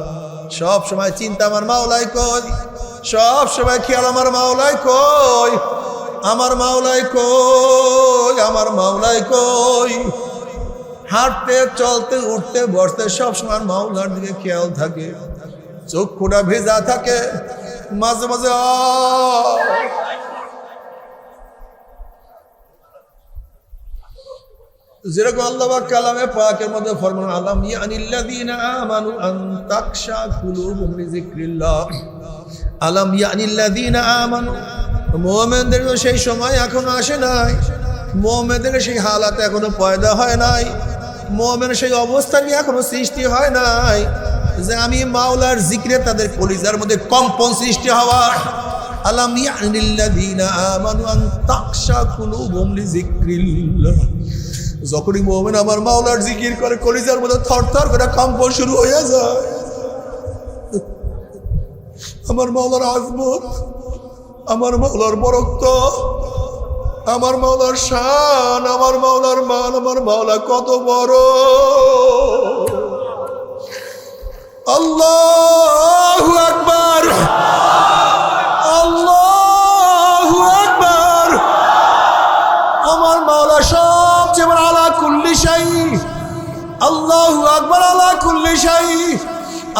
সব সময় চিন্তা আমার মাওলাই কই, সব সময় খেয়াল আমার মাওলাই কই, আমার মাওলাই কই, আমার মাওলাই কই। হাঁটতে চলতে উঠতে বসতে সব সময় মাওলার দিকে খেয়াল থাকে, চক্ষুটা ভেজা থাকে। মাঝে মাঝে যেরকম আল্লাহ পাক কালামে পাকের মধ্যে ফরমান, আলাম ইয়ানিল্লাযীনা আমানু আন তাকশা কুলুবুহুম লিযিকরিল্লাহ। আলাম ইয়ানিল্লাযীনা আমানু, মুমিনদের সেই সময় এখনো আসে নাই, মুমিনদের সেই হালাত এখনো পয়দা হয় নাই, মুমিনের সেই অবস্থা নিয়ে এখনো সৃষ্টি হয় নাই যে আমি মাওলার জিকিরে তাদের কলিজার মধ্যে কম্পন সৃষ্টি হওয়া। আলাম ইয়ানিল্লাযীনা আমানু আন তাকশা কুলুবুহুম লিযিকরিল্লাহ। যখনই মুমিন আমার মাওলার জিকির করে কলিজার মধ্যে থরথর করে কম্পন শুরু হয়ে যায়। আমার মাওলার আজমত, আমার মাওলার বরকত, আমার মাওলার শান, আমার মাওলার মান, আমার মাওলা কত বড়। আল্লাহু আকবার, আল্লাহু আকবার। আমার মাওলা সবচেয়ে বড়, আলা কুল্লি শাই। আল্লাহু আকবার, আলা কুল্লি শাই।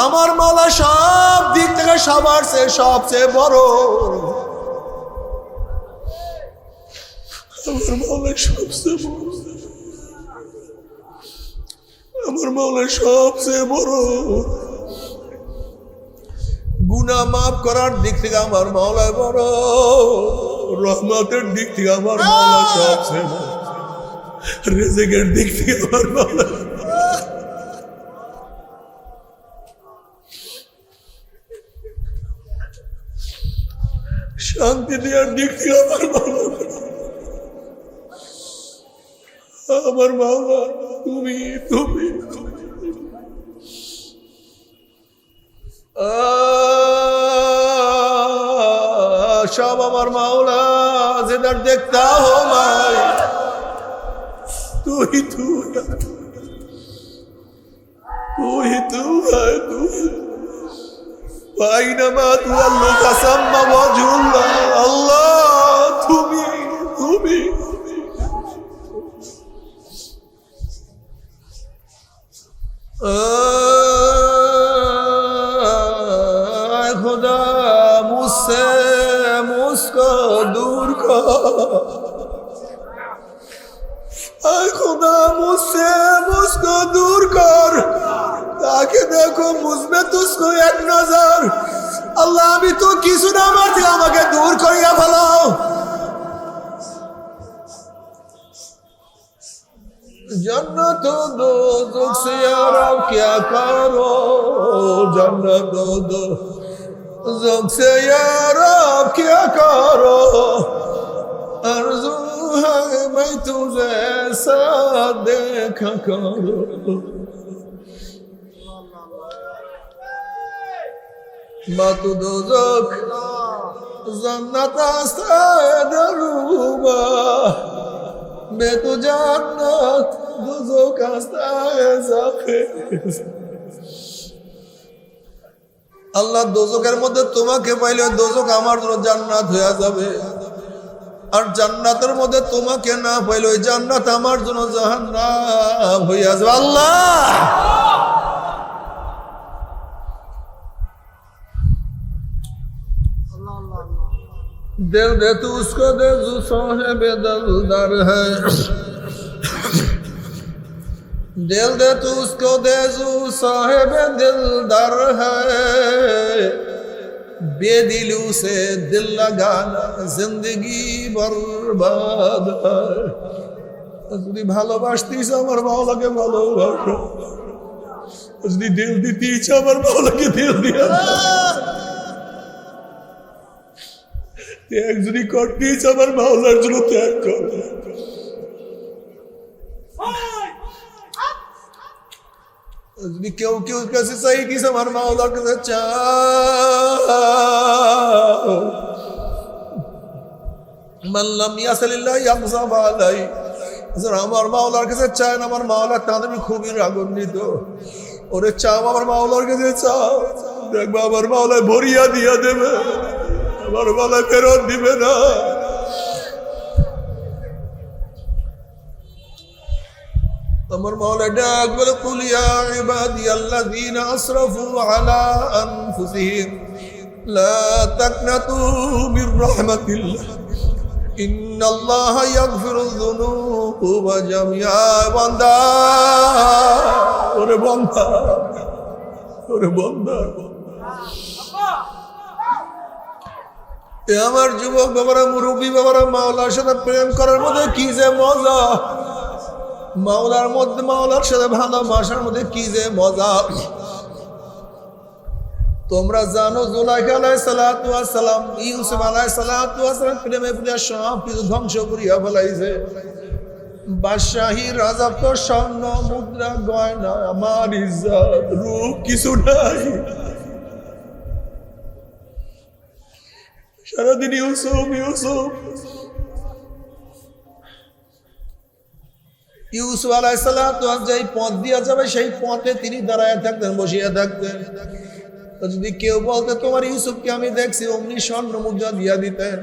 আমার মাওলা সব দিক থেকে সবার চেয়ে সবচেয়ে বড়। আমার মাওলা সবচেয়ে বড়, আমার মাওলা সবচেয়ে বড়। গুনাহ মাফ করার দিক থেকে আমার মাওলা বড়, রহমতের দিক থেকে আমার মাওলা সবচেয়ে বড়, রিজিকের দিক থেকে আমার মাওলা। শান্তি দেওয়ার দিক থেকে আমার মাওলা তুমি তুমি সব আমার মাওলা যেটার দেখতা হো মাই তুই তুই তুই তুই তুই বাইনামা তুয়াল্লু কাসাম্মা ওয়াজহুল্লাহ আল্লাহ তুমি তুমি खुदा मुझसे मुझको दूर कर खुदा मुझसे मुझको दूर कर ताकि देखो मुझमें तुझको एक नजर अल्लाह अभी तो किसी ना मरती আমাকে दूर करिया ফেলাও जन्नत दोज़ख से यार क्या करो जन्नत दोज़ख से यार क्या करो आरज़ू है मैं तुझे ऐसा देखा करो बातु दोज़ख जन्नत आस्ता दरूबा मैं तो जन्नत दोज़ख आस्ता ज़ाखे আল্লাহ দোজখের মধ্যে তোমাকে পাইলে দোজখ আমার জন্য জান্নাত হয়ে যাবে আর জান্নাতের মধ্যে তোমাকে না পাইলে ওই জান্নাত আমার জন্য জাহান্নাম হয়ে যাবে আল্লাহ दिल दे तू उसको दे जो साहिब दिलदार है दिल दे तू उसको दे जो साहिब दिलदार है बेदिलू से दिल लगाना जिंदगी बर्बाद है যদি ভালোবাসতিস আমার মাওলাকে ভালোবাসো যদি দিল দিতিস আমার মাওলাকে দিল দিয়া ত্যাগ যদি করতিস আমার মাওলার জন্য ত্যাগ কর যদি কেউ কেউ কাছে চাইতিস আমার মাওলার কাছে চাও মাল্লাম ইয়াসালিল্লাহ ইয়াকযাব আলাই আমার মাওলার কাছে চায় না আমার মাওলা তাদের খুবই রাগান্বিত ওরে চাও আমার মাওলার কাছে চাও দেখবা আমার মাওলা ভরিয়া দিয়া দেবে আমার মাওলা ফেরত দিবে না আমার মাওলা ডাক বলে কুল ইয়া ইবাদিয়াল্লাযীনা আসরাফু আলা আনফুসিহিম লা তাকনাতু মির রাহমাতিল্লাহ ইন্নাল্লাহা ইয়াগফিরুয যুনুবা জামিআ বান্দা ওরে বান্দা ওরে বান্দা আমার যুবক বাবারা মুরব্বী বাবারা মাওলার সাথে প্রেম করার মধ্যে কি যে মজা মাওলার মধ্যে মাওলার সাথে ভালোবাসার মধ্যে কি যে মজা তোমরা জানো জুলাইখা আলাইহিস সালাতু ওয়াস সালাম ইউসুফ আলাইহিস সালাতু ওয়াস সালাম প্রেমে পড়ে সব কিছু ধ্বংস করিয়া ফেলাইছে বাদশাহী রাজত্ব স্বর্ণ মুদ্রা গয়না আমার ইজ্জত রূপ কিছু নাই সারাদিন ইউসুফ ইউসুফ ইউসুফ আলাইহিস সালাতু ওয়াস যেই পথ দিয়া যাবে সেই পথে তিনি দাঁড়ায় থাকতেন বসিয়া থাকতেন যদি কেউ বলতে তোমার ইউসুফকে আমি দেখছি অমনি স্বর্ণ মুদ্রা দিয়া দিতেন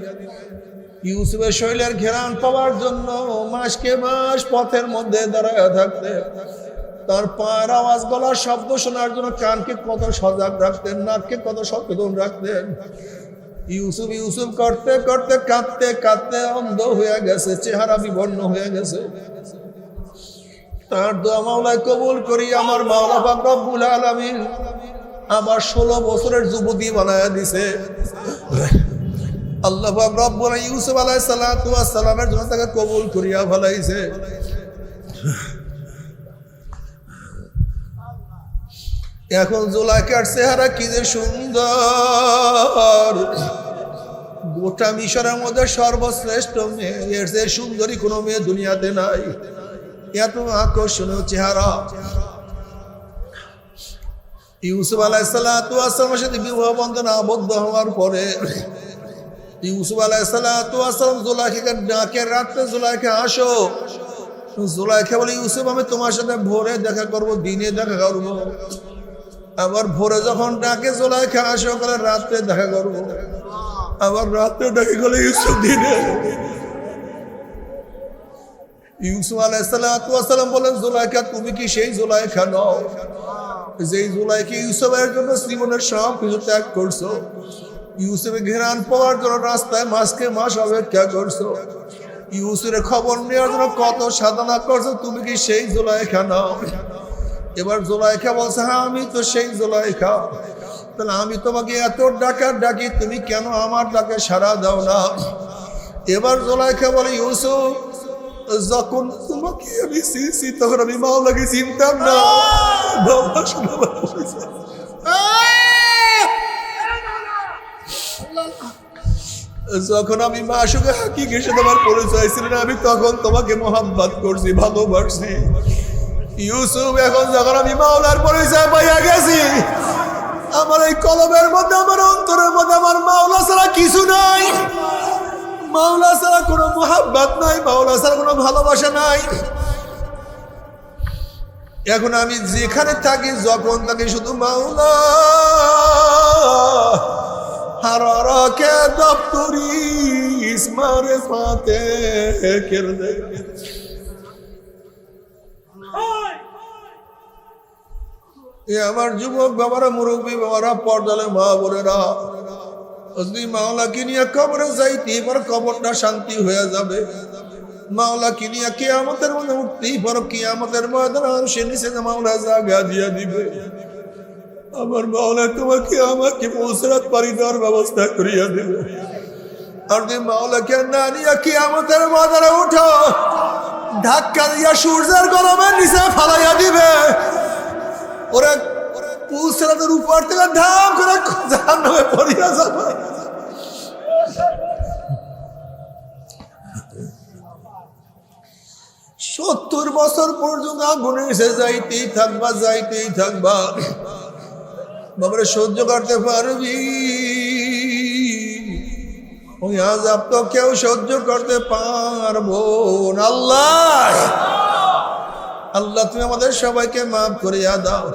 ইউসুফের শৈলের ঘেরান পাওয়ার জন্য মাসকে মাস পথের মধ্যে দাঁড়ায় থাকতেন তার পায়ের আওয়াজ গলার শব্দ শোনার জন্য কানকে কত সজাগ রাখতেন নাককে কত সচেতন রাখতেন ইউসুফ ইউসুফ করতে করতে কাঁদতে কাঁদতে অন্ধ হয়ে গেছে চেহারা বিবর্ণ হয়ে গেছে তার দোয়া মাওলা কবুল করি আমার মাওলা পাক রব্বুল আলামিন আবার 16 বছরের যুবতী বানায়া দিছে আল্লাহ পাক রব্বুল ইউসুফ আলাইহিস সালাতু ওয়াস সালামের জন্য তাকে কবুল করিয়া ফেলাইছে এখন জুলাইখার চেহারা কি যে সুন্দর গোটা মিশরের মধ্যে সর্বশ্রেষ্ঠ মেয়ে, এর চেয়ে সুন্দরী কোনো মেয়ে দুনিয়াতে নাই। এত আকর্ষণীয় চেহারা। ইউসুফ আলাইহিসসালামের সাথে বিবাহ বন্ধনে আবদ্ধ হওয়ার পরে ইউসুফ আলাইহিসসালাম জুলাইখাকে ডাকে, রাত্রে জুলাইখা আসো। জুলাইখা বলে, ইউসুফ আমি তোমার সাথে ভোরে দেখা করব, দিনে দেখা করব। আবার ভোরে যখন ডাকে জুলাইখা আসো করে, রাত্রে দেখা করব। আবার রাত্রে ডাকে গেলে ইউসুফ দিনে। ইউসুফ আলাইহিসসালাম বলেন, জুলাইখা তুমি কি সেই জুলাইখা নও যেই জুলাইখা ইউসুফের জন্য জীবনের সব কিছু ত্যাগ করছো? ইউসুফের ঘেরান পাওয়ার জন্য রাস্তায় মাসকে মাস অপেক্ষা করছো। ইউসুফের খবর নেওয়ার জন্য কত সাধনা করছো, তুমি কি সেই জুলাইখা নাও? এবার জুলাইখা বলছে, হ্যাঁ আমি তো সেই জুলাইখা। তাহলে আমি তোমাকে এত ডাকি, তুমি কেন আমার ডাকে সাড়া দাও না? এবার জুলাইখা বলে, ইউসুফ যখন তোমাকে আমি চিনছি তখন আমি মাওলাকে চিনতাম না। যখন আমি মাসুকে হাকিকের সাথে আমার পরিচয় ছিল না, আমি তখন তোমাকে মোহাম্মত করছি, ভালোবাসছি। ইউসুফ এখন যখন আমি মাওলার পরিচয় পাইয়া গেছি, আমার এই কলবের মধ্যে, আমার অন্তরের মধ্যে আমার মাওলা ছাড়া কিছু নাই। মাওলা ছাড়া কোনো মোহাব্বত নাই, মাওলা ছাড়া কোনো ভালোবাসা নাই। এখন আমি যেখানে থাকি, যখন থাকি, শুধু মাওলা হারারাকে দপ্তরি ইসমারে ফাতে কেরদে। আমার যুবক বাবারা, মুরব্বী বাবারা, পর্দালে মা বোনেরা, যদি মাওলাকে নিয়ে কবরে যাইতে এবার কবরটা শান্তি হয়ে যাবে। মাওলাকে নিয়ে কিয়ামতের মধ্যে উঠতেই পারো, কিয়ামতের ময়দানে সে নিচে মাওলা জায়গা দিয়ে দিবে। আমার মাওলা তোমাকে আমাকে পৌঁছাতে পারি দেওয়ার ব্যবস্থা করিয়া দিবে। আর যদি মাওলাকে না নিয়ে কিয়ামতের ময়দানে উঠো, ধাক্কা দিয়া সূর্যের গরমের নিচে ফালাইয়া দিবে। ওরা পুসরাতের উপর থেকে ধাম করে জাহান্নামে পড়িয়া যাবে। সত্তর বছর পর্যন্ত আগুনে এসে যাইতেই থাকবা। বাবারে সহ্য করতে পারবি? ওই আযাব তো কেউ সহ্য করতে পারবো না। আল্লাহ তুমি আমাদের সবাইকে মাফ করিয়া দাও।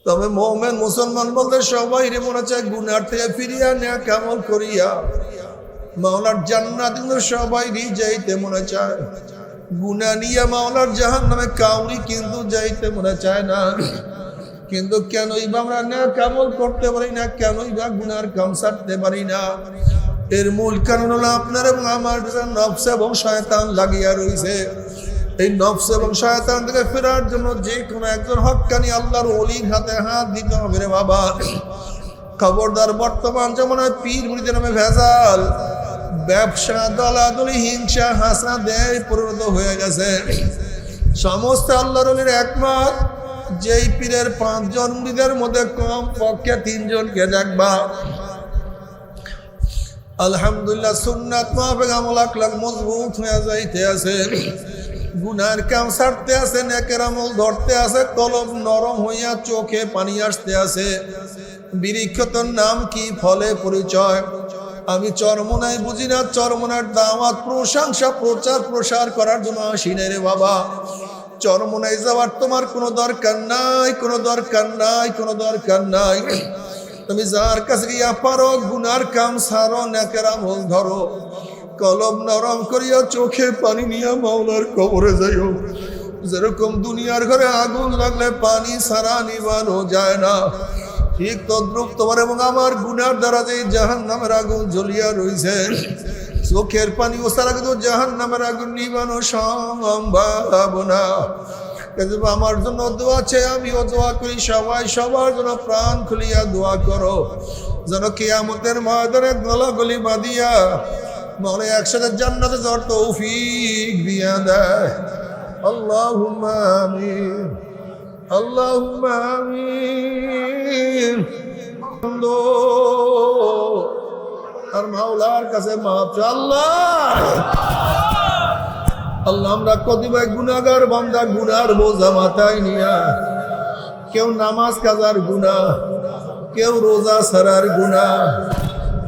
তবে মুমিন মুসলমান বলতে সবাই রে মনে চায় গুনার থেকে ফিরিয়া নেক আমল করিয়া মাওলার জান্নাত কিন্তু সবাই যাইতে মনে চায়। গুনাহ নিয়ে মাওলার জাহান্নামে কাউরি কিন্তু যাইতে মনে চায় না। কিন্তু কেনই বা আমরা নেক আমল করতে পারি না, কেনই বা গুনার কাম ছাড়তে পারি না? এর মূল কারণ হলো আপনার এবং আমার নফস এবং শয়তান লাগিয়া রয়েছে। এই নফস এবং শয়তান থেকে ফেরার জন্য যে কোনো একজন হক্কানি আল্লাহর ওলির হাতে হাত দিতে হবে রে বাবা। খবরদার, বর্তমান জমানায় পীর মুরিদের নামে ভেজাল, ব্যবসা, দলাদলি, হিংসা, হাসাদে পরিণত হয়ে গেছে। সমস্ত আল্লাহর ওলির একমত, যেই পীরের 5 জন মুরিদের মধ্যে কম পক্ষে 3 জনকে দেখবা আলহামদুলিল্লাহ সুন্নাত মাফিক আমল আখলাক মজবুত হয়ে যাইতে আছে, গুনার কাম ছাড়তে আছে, নেকের আমল ধরতে আছে, কলব নরম হইয়া চোখে পানি আসতে আছে। বিরিক্ষতর নাম কি, ফলে পরিচয়। আমি চরমনায় বুঝি না, চরমনার দাওয়াত, প্রশংসা, প্রচার প্রসার করার জন্য আসি না রে বাবা। চরমনায় যাওয়ার তোমার কোনো দরকার নাই, কোনো দরকার নাই, কোনো দরকার নাই। তুমি যার কাছে গিয়া পারো গুনার কাম ছাড়ো, নেকের আমল ধরো, কলব নরম করিয়া চোখে পানি নিয়ে মাওলার কবরে যাইও। যেরকম দুনিয়ার ঘরে আগুন লাগলে পানি ছাড়া নিবানো যায় না, ঠিক তদ্রুপ তোমার এবং আমার গুনার দ্বারা যে জাহান্নামের আগুন জ্বলিয়া রইছে, চোখের পানি ও ছাড়া কিন্তু জাহান্নামের আগুন নিবানো সম্ভব না। আমার জন্য দোয়া আছে, আমিও দোয়া করি, সবাই সবার জন্য প্রাণ খুলিয়া দোয়া করো, যেন কিয়ামতের ময়দানে গলাগলি বাঁধিয়া মনে একসাথে জান্নাতে যাওয়ার তৌফিক দিয়া দেয়। আল্লাহুম্মা আমিন, আল্লাহুম্মা আমিন। আর মাওলার কাছে মাফ চাই। আল্লাহ আল্লাহ আমরা কতিপয় গুনাহগার বান্দা গুনার বোঝা মাথায় নিয়া, কেউ নামাজ কাজার গুনাহ, কেউ রোজা ছাড়ার গুনাহ,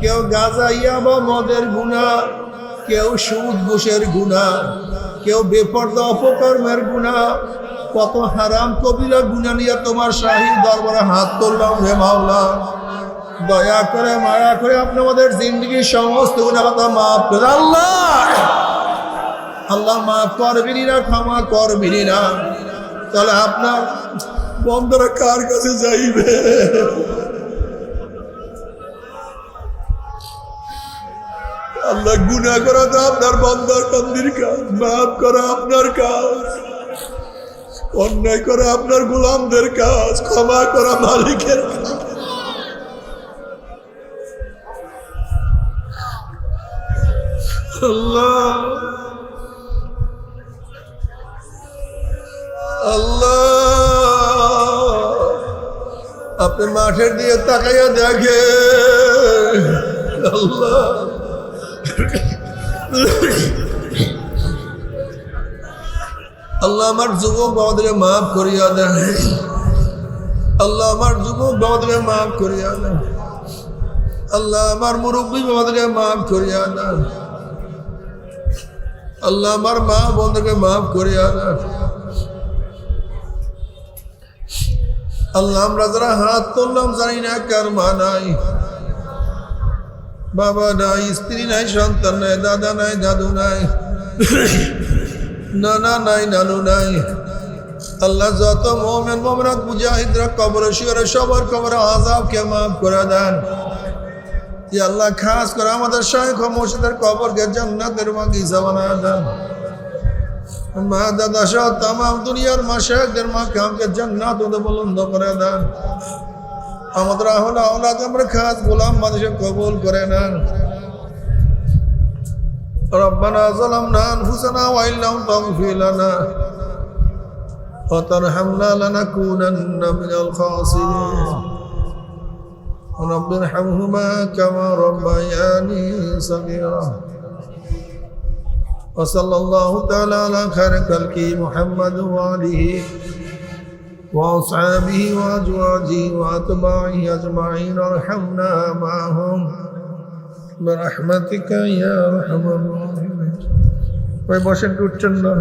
কেউ গাঁজা ইয়াবা মদের গুনাহ, কেউ সুদ ঘুষের গুনাহ, কেউ বেপরদা অপকর্মের গুনাহ, কত হারাম কবিরা গুনাহ নিয়ে তোমার শাহী দরবারে হাত তুললাম হে মাওলা। দয়া করে মায়া করে আপনি আমাদের জিন্দগির সমস্ত গুনাহ কথা মাফ করে। আল্লাহ আল্লাহ মাফ করবিনি না, ক্ষমা করবিনি না, তাহলে আপনার বন্ধরা কার কাছে যাইবে? আল্লাহ গুনাহ করা তো আপনার বন্দার বন্দির কাজ, মাফ করা আপনার কাজ, অন্যায় করা আপনার গোলামদের কাজ, ক্ষমা করা মালিকের কাজ। আল্লাহ আল্লাহ আপনি মাঠের দিয়ে তাকাইয়া দেখে। আল্লাহ আল্লাহ আমার যুবক বাবাদেরকে মাফ করিয়া দেন। আল্লাহ আমার যুবক বাবাদেরকে মাফ করিয়া দেন। আল্লাহ আমার মুরব্বী বাবাদেরকে মাফ করিয়া দেন। আল্লাহ আমার মা বোনদেরকে মাফ করিয়া দেন। আল্লাহ আমরা যারা হাত তুললাম জানি না কার মা নাই, বাবা নাই, স্ত্রী নাই, সন্তান নাই, দাদা নাই, দাদু নাই, নানা নাই, নানু নাই। আল্লাহ যত মুমিন মুমিনাত মুজাহিদরা কবরে শুয়ে সবার কবরে আযাবকে মাফ করে দেন। ইয়া আল্লাহ খাস করে আমাদের শাইখ ও মুর্শিদের কবরকে জান্নাতের বাগিচা বানায় দেন। মা দাদা সহ তামাম দুনিয়ার মাশায়েখদের মাকামকে জান্নাতে বুলন্দ করে দেন। আমাদের আহলে আওলাদ আমরা খাস গোলাম মানুষে কবুল করে নেন। ربنا ظلمنا أنفسنا وإن لم تغفر لنا وترحمنا لنكونن من الخاسرين رب ارحمهما كما ربياني صغيرا وصلى الله تعالى على خير خلقه محمد وآله وأصحابه وأزواجه وأتباعه أجمعين وارحمنا معهم برحمتك يا أرحم الراحمين। ভাই বসেন, উঠছেন না।